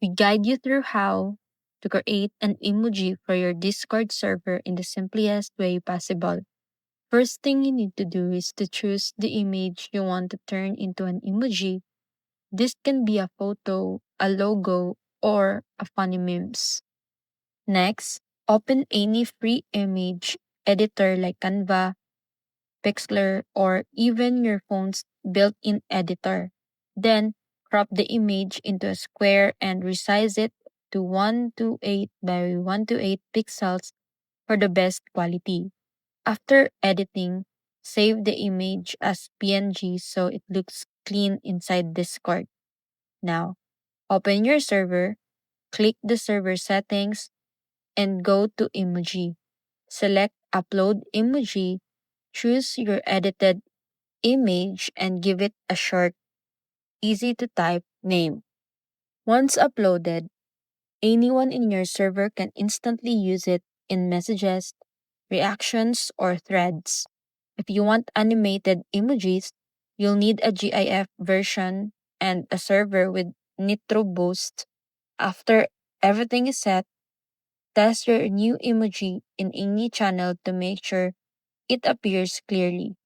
We guide you through how to create an emoji for your Discord server in the simplest way possible. First thing you need to do is to choose the image you want to turn into an emoji. This can be a photo, a logo, or a funny memes. Next, open any free image editor like Canva, Pixlr, or even your phone's built-in editor. Then, crop the image into a square and resize it to 128 by 128 pixels for the best quality. After editing, save the image as PNG so it looks clean inside Discord. Now, open your server, click the server settings, and go to emoji. Select Upload Emoji, choose your edited image, and give it a short, easy to type name. Once uploaded, anyone in your server can instantly use it in messages, reactions, or threads. If you want animated emojis, you'll need a GIF version and a server with Nitro Boost. After everything is set, test your new emoji in any channel to make sure it appears clearly.